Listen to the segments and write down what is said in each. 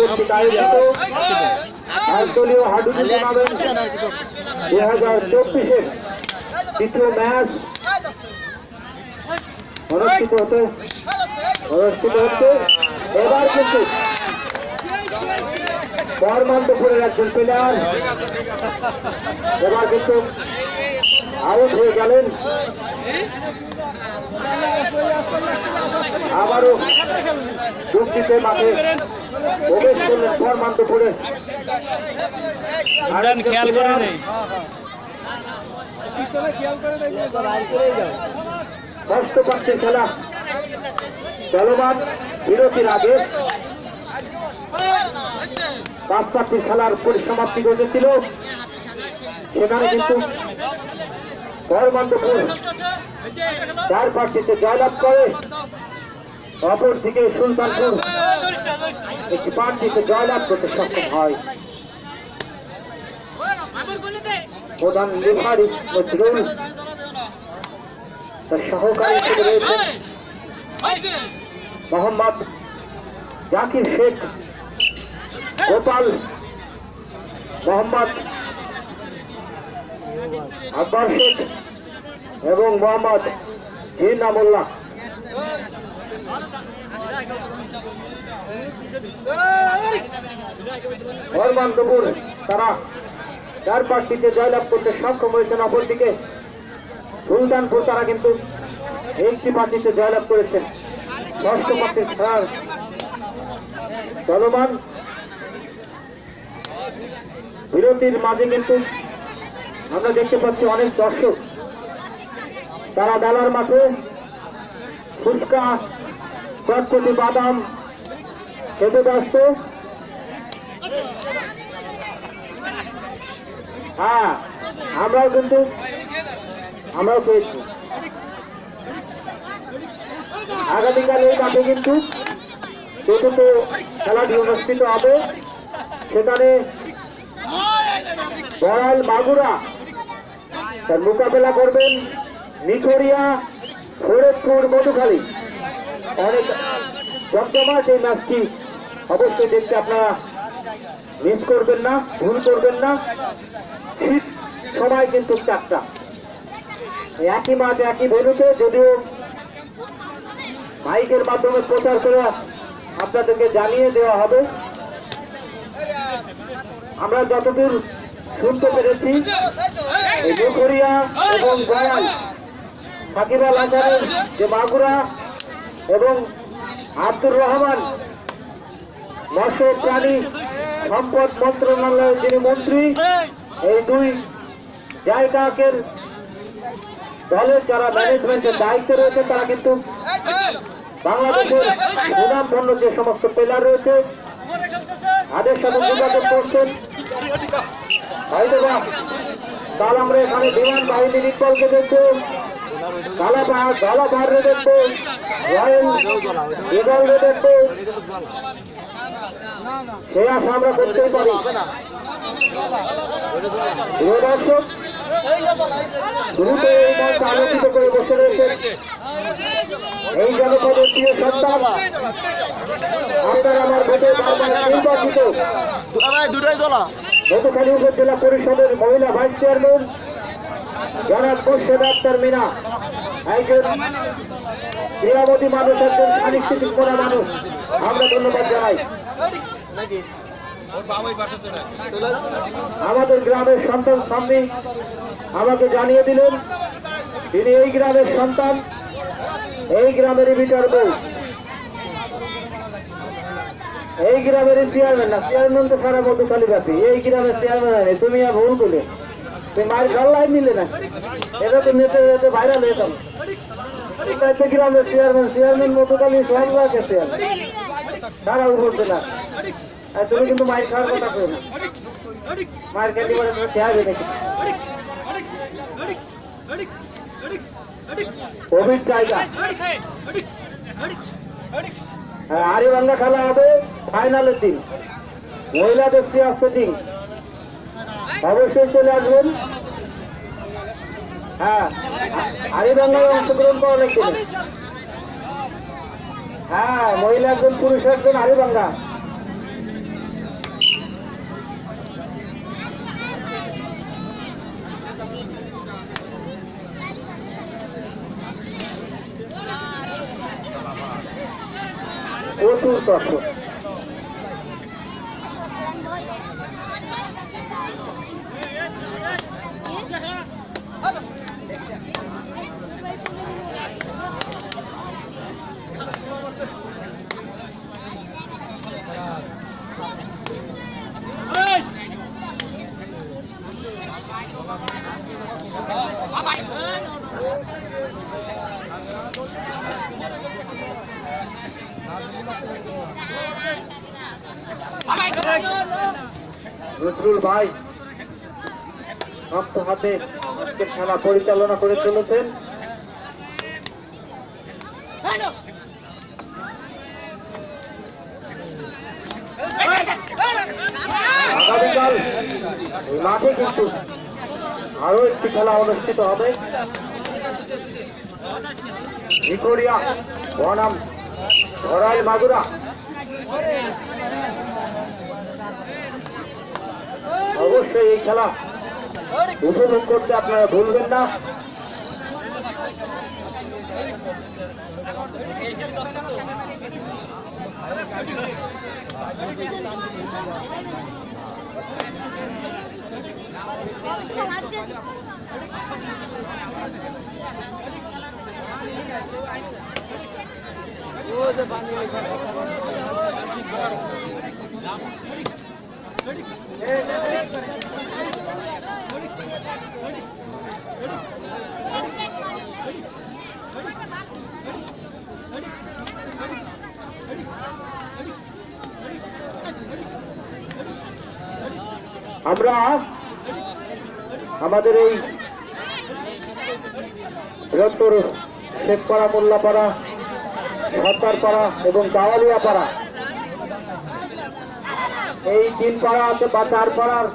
কর্তৃক আয়োজিত আঞ্চলীয় হাডুডু টুর্নামেন্ট 2024-এর তৃতীয় ম্যাচ অনুষ্ঠিত হচ্ছে। এবার কিন্তু বর্মান্তপুরের একজন প্লেয়ার এবার কিন্তু আউট হয়ে গেলেন। আবারও যুক্তিতে মাঠে প্রবেশ করলেন বর্মান্তপুরে। ষষ্ঠ পক্ষের খেলা চলমান, বিরতির আগে 5 পার্টির খেলার পরিসমাপ্তি ঘটেছিল। সেখানে কিন্তু বর্মান্তপুর 4 পার্টিতে জয়লাভ করে, অপরদিকে সুলতানপুর একটি পার্টিতে জয়লাভ করতে সক্ষম হয়। প্রধান রেফারি নজরুল, তার সহকারী হিসেবে রয়েছেন মোহাম্মদ জাকির শেখ, গোপাল, মোহাম্মদ আকবর শেখ এবং মোহাম্মদ জিনামুল্লাহ। বর্মান্তপুর তারা 4 পার্টিতে জয়লাভ করতে সক্ষম হয়েছেন। অপরদিকে সুলতানপুর তারা কিন্তু একটি পার্টিতে জয়লাভ করেছেন। ষষ্ঠ পার্টির খেলার চলমান, বিরতির মাঝে কিন্তু আমরা দেখতে পাচ্ছি অনেক দর্শক তারা মেলার মাঠে ফুচকা, চটপটি, বাদাম খেতে ব্যস্ত। হ্যাঁ, আমরাও পেয়েছি। আগামীকাল এই মাঠে কিন্তু চতুর্থ খেলাটি অনুষ্ঠিত হবে। সেখানে বড়াল মাগুরা তার মোকাবেলা করবেন নিখরিয়া, ফরিদপুর, মধুখালী। অনেক জমজমাট এই ম্যাচটি, অবশ্যই দেখতে আপনারা মিস করবেন না, ভুল করবেন না। ঠিক সময় কিন্তু 4টা, একই মাঠ একই ভেন্যুতে, যদিও মাইকের মাধ্যমে প্রচার করে আপনাদেরকে জানিয়ে দেওয়া হবে। আমরা যতদূর শুনতে পেরেছি নিখরিয়া এবং বয়াল সাকিব আল হাসানের যে মাগুরা এবং আব্দুর রহমান মৎস্য প্রাণী সম্পদ মন্ত্রণালয়ের যিনি মন্ত্রী, এই 2 জায়গাকের দলের যারা ম্যানেজমেন্টের দায়িত্বে রয়েছে তারা কিন্তু বাংলাদেশের সুনামধন্য যে সমস্ত প্লেয়ার রয়েছে তাদের সাথে যোগাযোগ করছেন। হয়তোবা কাল আমরা এখানে বিমান বাহিনীর ইকবালকে দেখবো, ধালাপাহাড়ে দেখবো, রয়্যাল ইগলকে দেখবো, সেই আশা আমরা করতেই পারি। দর্শক দ্রুত এই মঞ্চ আলোচিত করে বসে রয়েছে এই জনপদের প্রিয় সন্তান, আপনার আমার ভোটে নির্বাচিত মধুখালী উপজেলা পরিষদের মহিলা ভাইস চেয়ারম্যান জনাব মোর্শেদ আক্তার মিনা, একজন ক্রীড়ামতী মানুষ, একজন সাংস্কৃতিক মনা মানুষ। আমরা ধন্যবাদ জানাই। আমাদের গ্রামের সন্তান সামনে আমাকে জানিয়ে দিলেন তিনি এই গ্রামের সন্তান, এই গ্রামেরই বিটার বউ, এই গ্রামের চেয়ারম্যান না, চেয়ারম্যান তো সারা মধুখালী ব্যাপী, এই গ্রামের চেয়ারম্যান আনে। তুমি আর ভুল করলে, তুমি মায়ের গাল্লাই মিলে না, এটা তো নেতে যেতে ভাইরাল হয়েতাম। গ্রামের চেয়ারম্যান মধুখালী সব লাগে চেয়ারম্যান, তারা বলছে না। আর তুমি কিন্তু মায়ের খাওয়ার কথা করো না, মায়ের ক্যান্ডি করে তুমি খেয়াবে নাকি কোভিড জায়গা। আরিবাঙ্গা খেলা হবে ফাইনালের দিন, মহিলাদের সিরিয়াস সেটিং, অবশ্যই চলে আসবেন। হ্যাঁ, আরিবাঙ্গায় অংশগ্রহণ করা লাগবে। হ্যাঁ, মহিলা একজন, পুরুষ একজন, আরিবাঙ্গা। দ্রুত আসুন। নজরুল ভাই শক্ত হাতে খেলা পরিচালনা করে চলেছেন। আগামীকাল মাঠে কিন্তু আরো একটি খেলা অনুষ্ঠিত হবে। ভিক্টোরিয়া বনাম ধরাইল মাগুরা। অবশ্যই এই খেলা উপভোগ করতে আপনারা ভুলবেন না। আমরা আমাদের এই বৃহত্তর শেখপাড়া, মোল্লাপাড়া, সরকারপাড়া এবং গাওয়ালিয়া পাড়া, এই 3 পাড়া আছে বা 4 পাড়ার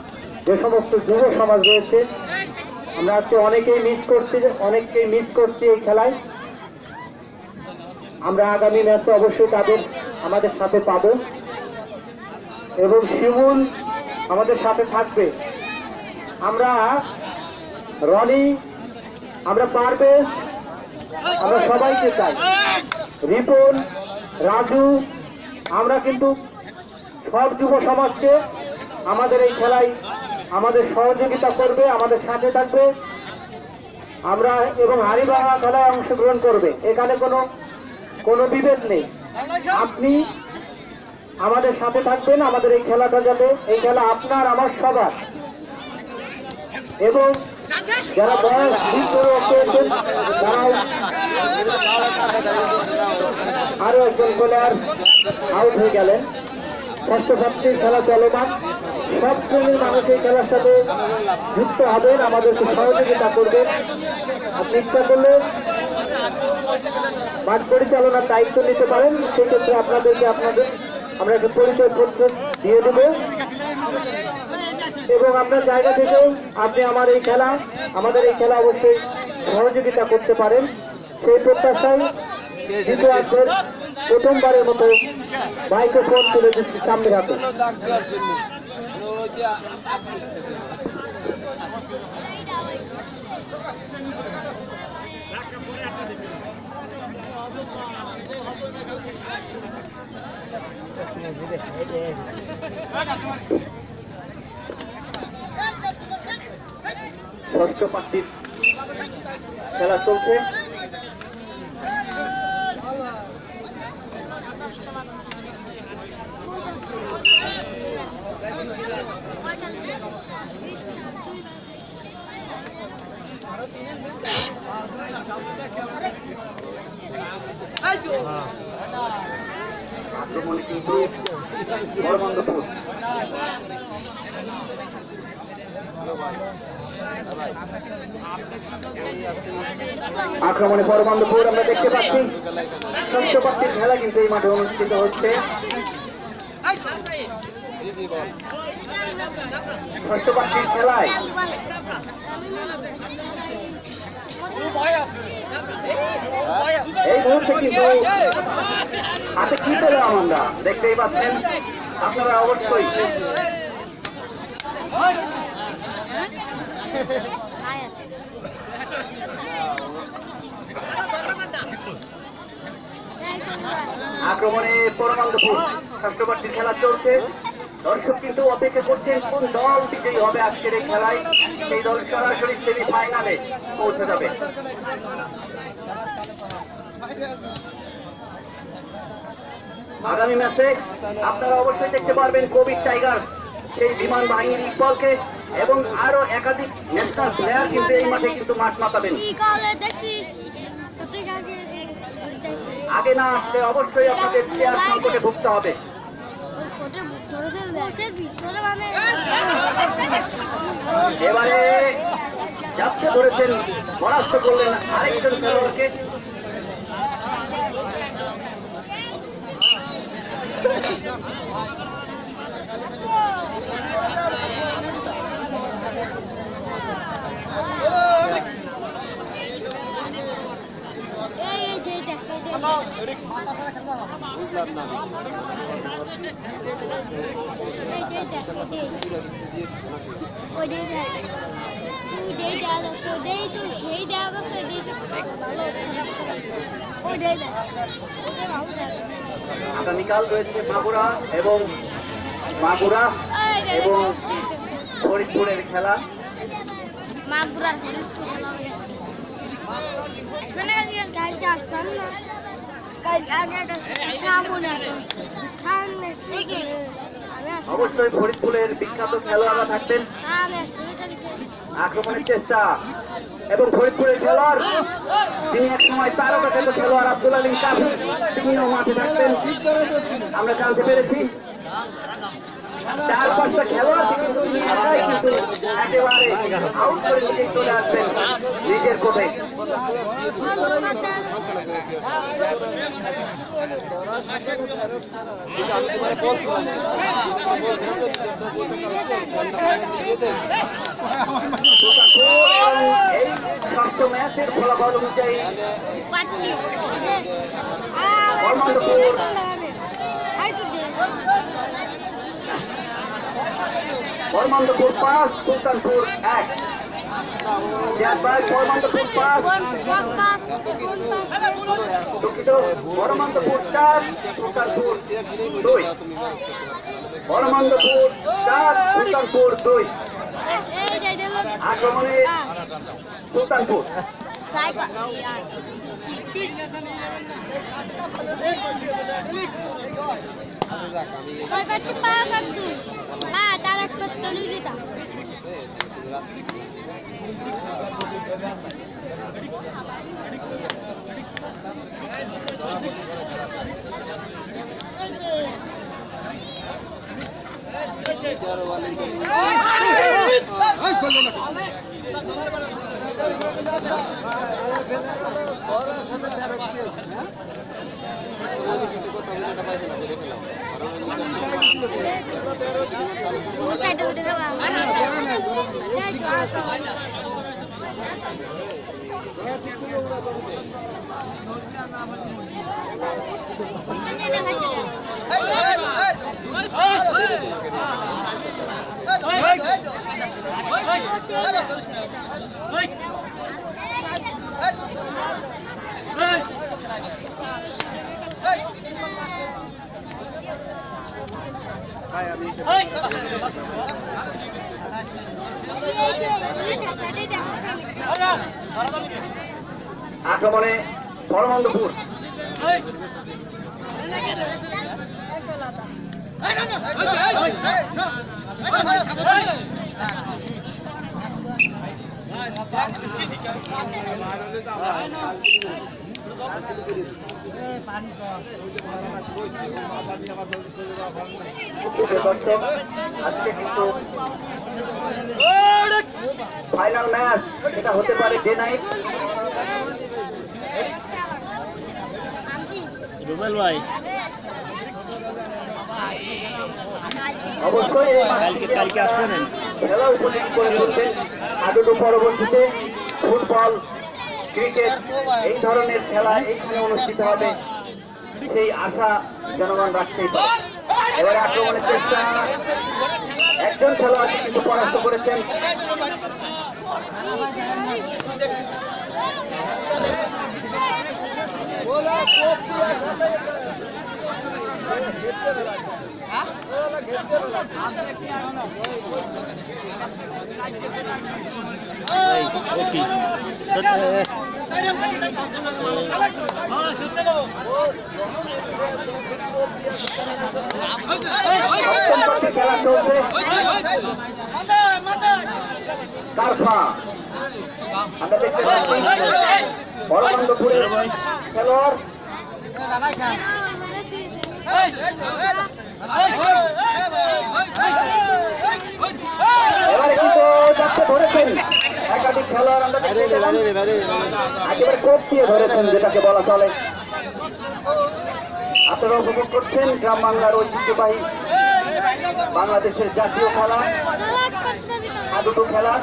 যে সমস্ত যুব সমাজ রয়েছে, আমরা আজকে অনেকেই মিস করছি এই খেলায়। আমরা আগামী ম্যাচে অবশ্যই তাদের আমাদের সাথে পাবো এবং শিমুল আমাদের সাথে থাকবে। আমরা রনি, আমরা পারভেজ, আমরা সবাইকে চাই। রিপন, রাজু, আমরা কিন্তু সব যুব সমাজকে আমাদের এই খেলায় আমাদের সহযোগিতা করবে, আমাদের সাথে থাকবে। আমরা এবং হাড়িভাঙা খেলায় অংশগ্রহণ করবে, এখানে কোনো বিভেদ নেই। আপনি আমাদের সাথে থাকবেন, আমাদের এই খেলাটা যাতে, এই খেলা আপনার আমার সবার। এবং যারা বয়স পেয়েছেন তারাও, আরো একজন প্লেয়ার আউট হয়ে গেলেন। ষষ্ঠ ছাত্রীর খেলা চলমান, সব শ্রেণীর মানুষ এই খেলার সাথে যুক্ত হবেন, আমাদেরকে সহযোগিতা করবেন। আপনি ইচ্ছা করলে মাঠ পরিচালনার দায়িত্ব নিতে পারেন, সেক্ষেত্রে আপনাদেরকে আমরা একটা পরিচয় পত্র দিয়ে দেব এবং আপনার জায়গা থেকেও আপনি আমাদের এই খেলা অবশ্যই সহযোগিতা করতে পারেন। সেই প্রত্যাশায় দ্বিতীয়ার্ধের প্রথমবারের মতো মাইক্রোফোন তুলে দিচ্ছি সামনের হাতে। ষষ্ঠ পার্টির খেলা চলছে। আক্রমণ কিন্তু বড়বন্দপুর। আক্রমণে বড়বন্দপুর আমরা দেখতে পাচ্ছি। ষষ্ঠ পার্টির খেলা কিন্তু এই মাঠে অনুষ্ঠিত হচ্ছে। ষষ্ঠ পার্টির খেলায় এই মুহূর্তে কিন্তু হাতে কি পেলাম আমরা দেখতেই পাচ্ছেন আপনারা অবশ্যই। আক্রমণে পরমানন্দপুর ষষ্ঠবার্ষিক খেলা চলছে। দর্শক কিন্তু অপেক্ষা করছেন কোন দল বিজয়ী হবে আজকের এই খেলায়। সেই দল সরাসরি সেমিফাইনালে পৌঁছে যাবে। আগামী ম্যাচে আপনারা অবশ্যই দেখতে পারবেন কোভিড টাইগার সেই বিমান বাহিনীর ইকবালকে এবং আরো একাধিক ন্যাশনাল প্লেয়ার কিন্তু এই মাঠে কিন্তু মাঠ মাতাবেন। আগে না আসলে অবশ্যই আপনাদের প্লেয়ার সংকটে ভুগতে হবে। এবারে যাচ্ছে ধরেছেন, পরাস্ত করলেন আরেকজন খেলোয়াড়কে। আগামীকাল রয়েছে মাগুরা এবং ফরিদপুরের খেলা। অবশ্যই ফরিদপুরের বিখ্যাত খেলোয়াড়রা থাকবেন। আক্রমণের চেষ্টা এবং ফরিদপুরের খেলোয়াড় তিনি এক সময় তারকাখ্যাত খেলোয়াড় আব্দুল আলীম কাফি তিনিও মাঠে থাকতেন আমরা জানতে পেরেছি। 4-5টা খেলোয়াড় কিন্তু তিনি একাই কিন্তু একেবারে আউট করে দিয়ে চলে আসবেন নিজের কোর্টে। এই ষষ্ঠ ম্যাচের ফলাফল অনুযায়ী পরমানন্দপুর 5 সুলতানপুর 1। পরমানন্দপুর 5 দুঃখিত, পরমানন্দপুর 4 সুলতানপুর 2। পরমানন্দপুর 4 সুলতানপুর 2। আক্রমণে সুলতানপুর আক্রমণে পরমানন্দপুর আজকে কিন্তু ফাইনাল ম্যাচ, এটা হতে পারে ডে নাইট। অবশ্যই কালকে আসবেন খেলা উপযোগী করে তুলবেন। আদৌ পরবর্তীতে ফুটবল, ক্রিকেট এই ধরনের খেলা এইখানে অনুষ্ঠিত হবে সেই আশা জনগণ রাখতেই পারে। এবারে আক্রমণের চেষ্টা, একজন খেলোয়াড় কিন্তু পরাস্ত করেছেন। খেলা চলছে আমরা দেখতে পাচ্ছি পরমানন্দপুরের খেলোয়াড় এবারে কিন্তু যাচ্ছে ধরেছেন একাধিক খেলোয়াড় আমরা একেবারে কোপ দিয়ে ধরেছেন যেটাকে বলা চলে। আপনারা উপভোগ করছেন গ্রাম বাংলার ঐতিহ্যবাহী বাংলাদেশের জাতীয় খেলা হাডুডু খেলা।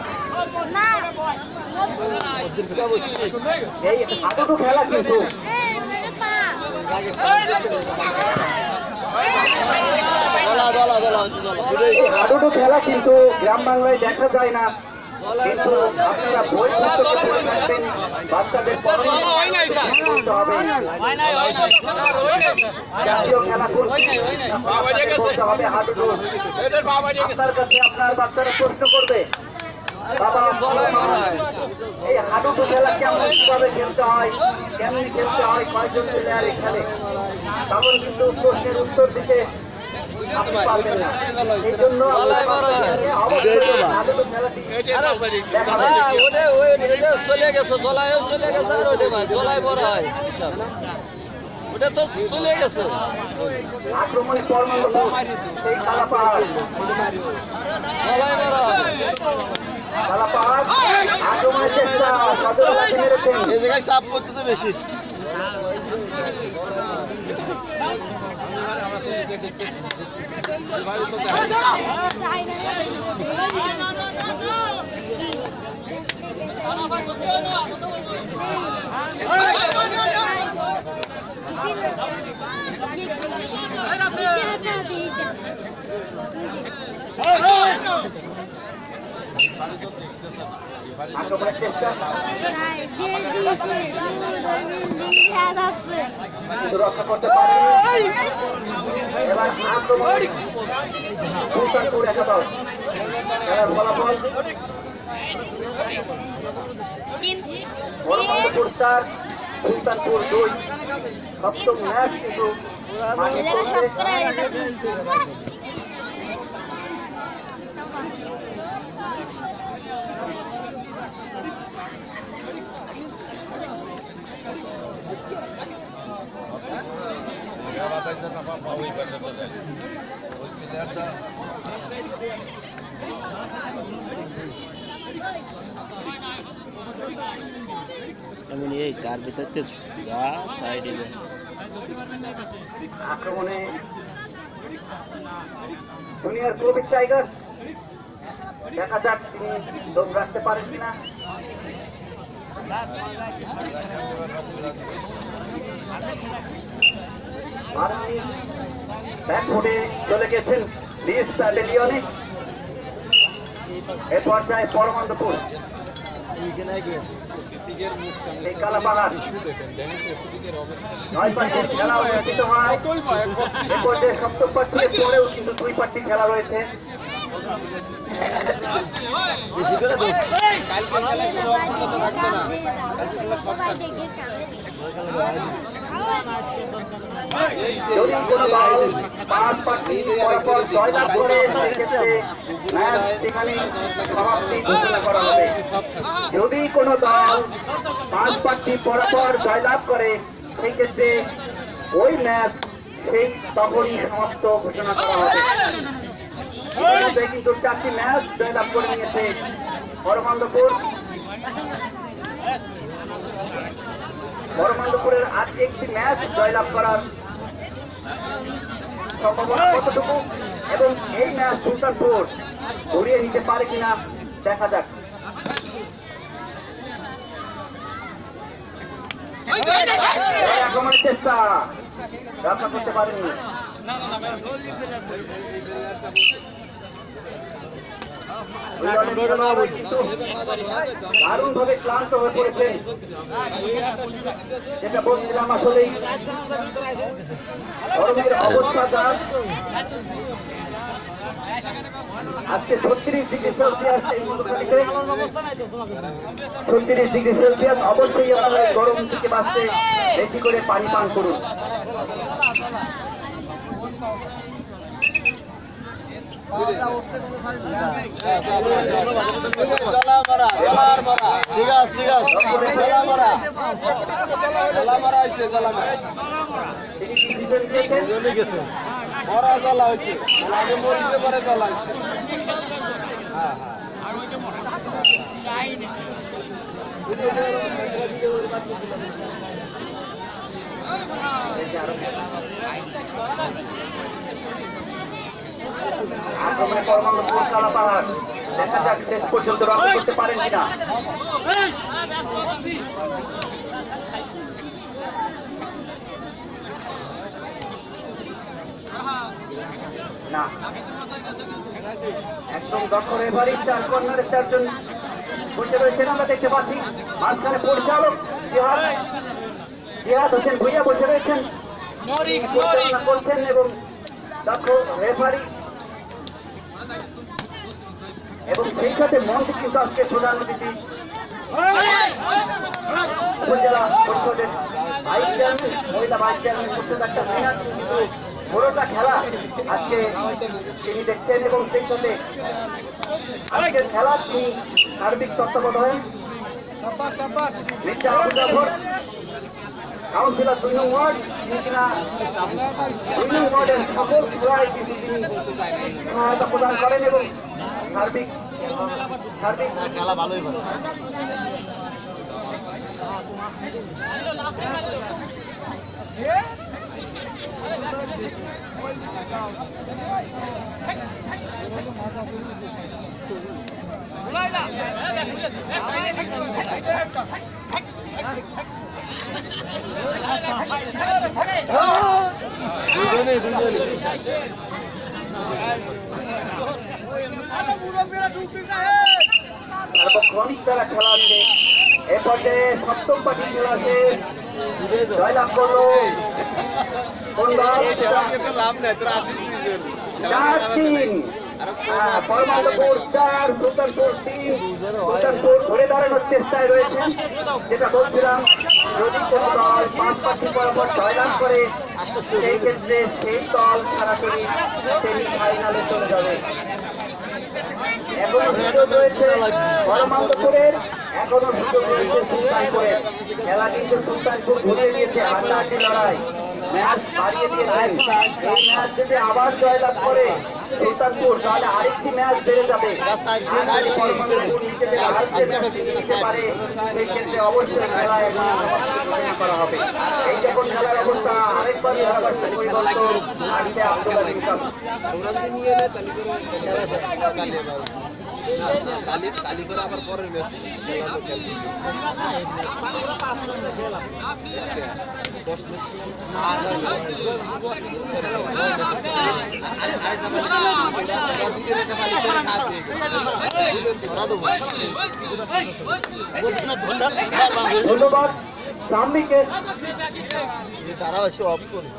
এই হাডুডু খেলা কিন্তু হাডুডু খেলা কিন্তু গ্রাম বাংলায় দেখা যায় না, কিন্তু আপনারা বই পুস্তকে পড়ে থাকবেন বাচ্চাদের হবে জাতীয় খেলা করতে হবে হাডুডু। আপনার কাছে আপনার বাচ্চারা প্রশ্ন করবে বাবা এই হাডুডু খেলা কেমন কিভাবে খেলতে হয়, কেমন খেলতে হয়, কয়জন প্লেয়ারে খেলে, তখন কিন্তু প্রশ্নের উত্তর দিতে আপনি পারবেন না। এই জন্য চলে গেছে জলায়ও চলে গেছে আর ওটা ভাই জলাই বড় হয় ওটা তো চলে গেছে আক্রমণে পরমানন্দপুর সেই কালা পাহাড় জলাই বড় হয় কালা পাহাড় আক্রমণের চেষ্টা সদরলাকে মেরেছেন। এই জায়গায় চাপ করতে তো বেশি আক্রমণের চেষ্টা রক্ষা করতে পারে। এবার আক্রমণ সুলতানপুর একাদশ খেলার ফলাফল পরমানন্দপুর 4 সুলতানপুর 2। সপ্তম ম্যাচ কিন্তু এই কার ভিতরতে যা সাইডে আক্রমণে জুনিয়র ক্লোবিক টাইগার, দেখা যাক তিনি দম রাখতে পারেন কিনা। ব্যাকফুটে চলে গেছেন লিস ব্যাটালিয়নে। এ পর্যায়ে পরমানন্দপুর এই কালাপাহাড় 9 পার্টির খেলা অনুষ্ঠিত হয়। এ পর্যায়ে সপ্তম পার্টির পরেও কিন্তু 2 পার্টির খেলা রয়েছে। যদি কোনো দল 5 পার্টি পরপর জয়লাভ করে সেক্ষেত্রে ম্যাচ সেখানে সমাপ্তি ঘোষণা করা হবে। যদি কোনো দল 5 পার্টি পরপর জয়লাভ করে সেই ক্ষেত্রে ওই ম্যাচ সেই তখনই সমাপ্ত ঘোষণা করা হবে। কিন্তু 4টি ম্যাচ জয়লাভ করে নিয়েছে পরমানন্দপুর। পরমানন্দপুরের আর একটি ম্যাচ জয়লাভ করার সম্ভাবনা কতটুকু এবং এই ম্যাচ সুলতানপুর ঘুরিয়ে নিতে পারে কিনা দেখা যাক। আক্রমণের চেষ্টা রক্ষা করতে পারেনি। দারুণ ভাবে ক্লান্ত হয়ে পড়েছেন। যেটা বলছিলাম আসলেই গরমের অবস্থা যা আজকে 36 ডিগ্রি সেলসিয়াস এই মধুখালীতে 36 ডিগ্রি সেলসিয়াস। অবশ্যই আপনারা এই গরম থেকে বাঁচতে বেশি করে পানি পান করুন। ঠিক আছে তিনি ডিসিশন নিয়েছেন বড় জলা হয়েছে আগে মরিতে পরে জলা হয়েছে আক্রমণে পরমাণু কালা পাহাড় দেখা যাক শেষ পর্যন্ত রক্ষা করতে পারেন কিনা। না একদম দক্ষ রেফারি, 4 কর্নারের 4 জন বসে রয়েছেন আমরা দেখতে পাচ্ছি। মাঝখানে পরিচালক জিহাদ হোসেন ভুইয়া বসে রয়েছেন, পরিচালনা করছেন এবং দক্ষ রেফারি এবং সেই সাথে মঞ্চে কিন্তু আজকে প্রধান অতিথি উপজেলা পরিষদের ভাইস চেয়ারম্যান, মহিলা ভাইস চেয়ারম্যান করতে একটা সিনার কিন্তু পুরোটা খেলা আজকে তিনি দেখছেন এবং সেই সাথে আজকের খেলা তিনি সার্বিক তত্ত্বাবধান মির্জা আবু জাফর কাউন্সিলর 2 নং ওয়ার্ড, তিনি কিনা 2 নং ওয়ার্ডের সকল ক্রয় কিন্তু তিনি সহায়তা প্রদান করেন এবং সার্বিক খেলা ভালোই করে সার্বক্ষণিক তারা খেলা আছে। এ পর্যায়ে সপ্তম পার্টি খেলা আছে, জয়লাভ করলো কোন দল? 4-3 পরমাণুপুর 4 সুলতানপুর 3। সুলতানপুর ঘুরে দাঁড়ানোর চেষ্টায় রয়েছেন। যেটা বলছিলাম, যদি কোনো দল 5 পার্টি বরাবর জয়লাভ করে সেই ক্ষেত্রে সেই দল সরাসরি সেমিফাইনালে চলে যাবে। এখনো সুযোগ রয়েছে পরমাণুপুরের, এখনো সুযোগ রয়েছে সুলতানপুরের। খেলা কিন্তু সুলতানপুর ঘুরিয়ে দিয়েছে, হাড্ডাহাড্ডি লড়াই, ম্যাচ বাড়িয়ে দিয়েছেন। এই ম্যাচ যদি আবার জয়লাভ করে সুলতানপুর তাহলে আরেকটি ম্যাচ বেড়ে যাবে। পরমাণুপুর নিজেদের হারতে ম্যাচ নিতে পারে, সেই ক্ষেত্রে অবশ্যই খেলায় ঘোষণা করা হবে। এই যখন খেলার অবস্থা আরেকবার ধারাভাষ্য পরিবর্তন আসছে আব্দুল আলীম খান। তালি করে আবার পরের ম্যাচ ধন্যবাদ সাম্মিকে। তারা অফ করে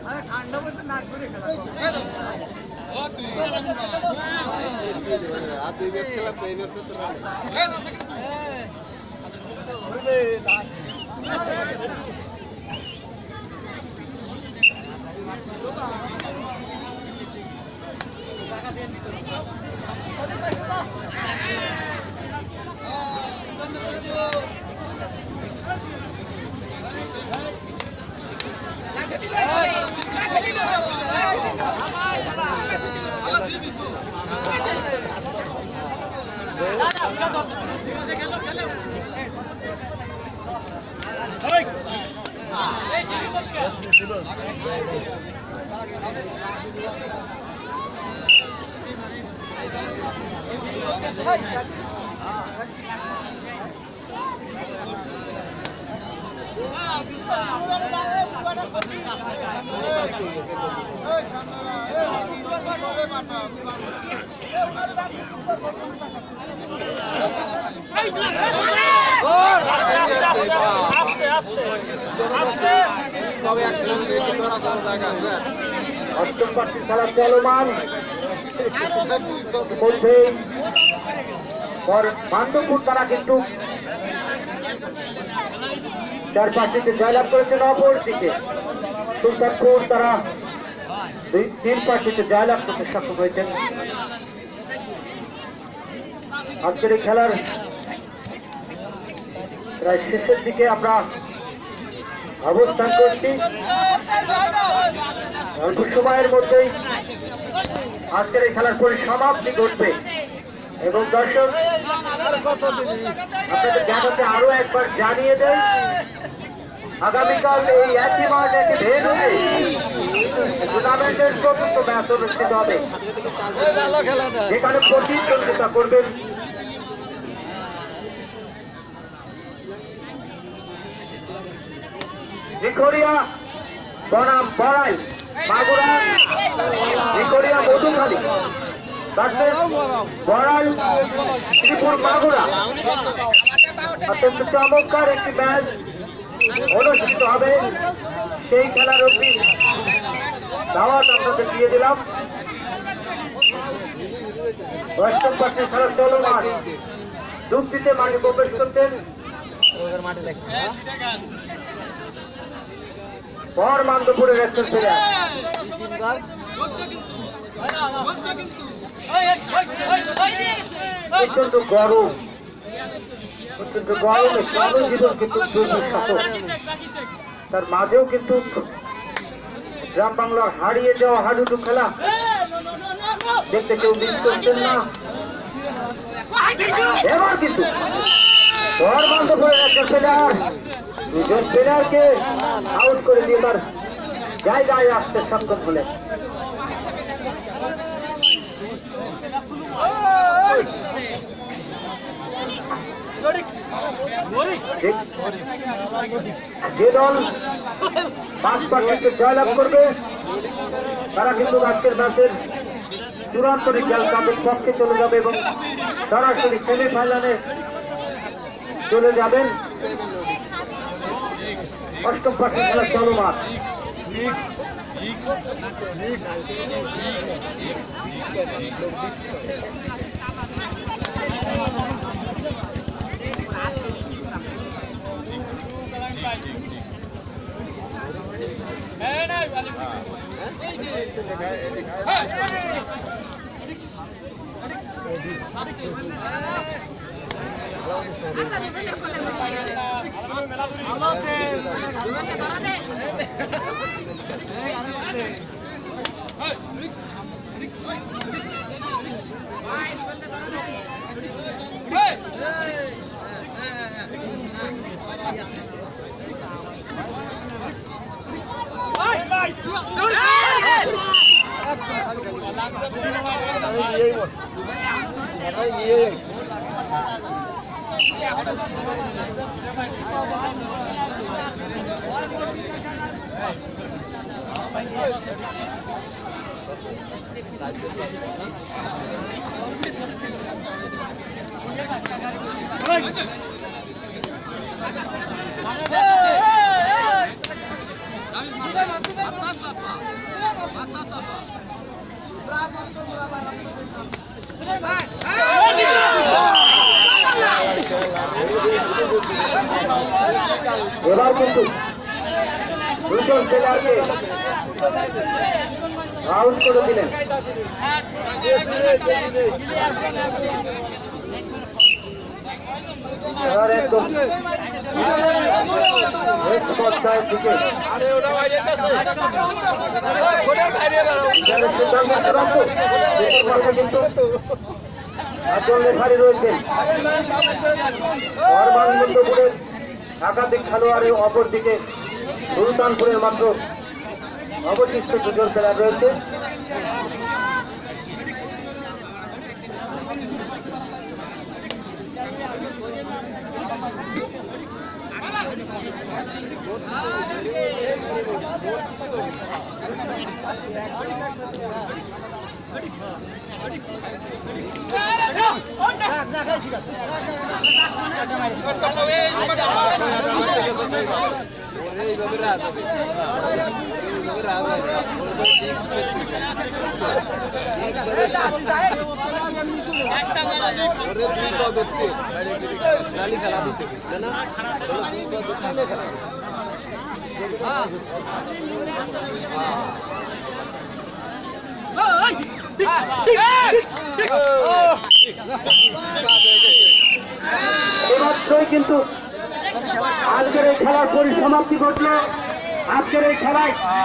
খেলা ঠান্ডা বসে নাক ধরে খেলা আর অষ্টম পার্টির খেলা চলমান মধ্যে বান্ধবপুর তারা কিন্তু 4-5টিতে জয়লাভ করেছেন, অপর দিকে সুলতানপুর তারা 3-5টিতে জয়লাভ করতে সক্ষম হয়েছেন। আজকের এই খেলার প্রায় শেষের দিকে আমরা অবস্থান করছি। অল্প সময়ের মধ্যেই আজকের এই খেলার পরিসমাপ্তি ঘটবে এবং দর্শক আপনাদের জানাতে আরো একবার জানিয়ে দেয়, আগামীকাল এই একই মাঠ একই ভেন্যুতে টুর্নামেন্টের চতুর্থ ম্যাচ অনুষ্ঠিত হবে, যেখানে প্রতিদ্বন্দ্বিতা করবেন ভিক্টোরিয়া বনাম বড়াই, মাগুরা ভিক্টোরিয়া মধুখালী বড়াই শ্রীপুর মাগুরা। অত্যন্ত চমৎকার একটি ম্যাচ অনুষ্ঠিত হবে, সেই খেলার অবধি দাওয়াত আপনাদের দিয়ে দিলাম। অষ্টম পার্টির খেলা চলমান, যুক্তিতে মাঠে প্রবেশ করছেন বরমান্দপুরের একজন প্লেয়ার। অত্যন্ত গরম, অত্যন্ত গরমে জনজীবন কিন্তু দুর্বিষহ, তার মাঝেও কিন্তু গ্রাম বাংলার হারিয়ে যাওয়া হাডুডু খেলা দেখতে কেউ মিস করছেন না। এবার কিন্তু বরমান্দপুরের একজন প্লেয়ার দুজন প্লেয়ারকে আউট করে দিয়ে তার জায়গায় আসতে সক্ষম হলেন। যে দল 5 জয়লাভ করবে তারা কিন্তু আজকের ম্যাচের চূড়ান্ত রেজাল্ট তাদের পক্ষে চলে যাবে এবং সরাসরি সেমিফাইনালে চলে যাবেন। অষ্টম পার্টির খেলা চলমান, এবার কিন্তু দুজন প্লেয়ারকে আউট করে দিলেন। এবার একদম পর্যায়ের দিকে একজন রেফারি রয়েছেন হরমানন্দপুরের একাধিক খেলোয়াড়ের অপরদিকে সুলতানপুরের মাত্র অবশিষ্ট দুজন খেলোয়াড় রয়েছে। এমাত্রই কিন্তু আজকের এই খেলার পরিসমাপ্তি ঘটলো। আজকের এই খেলায়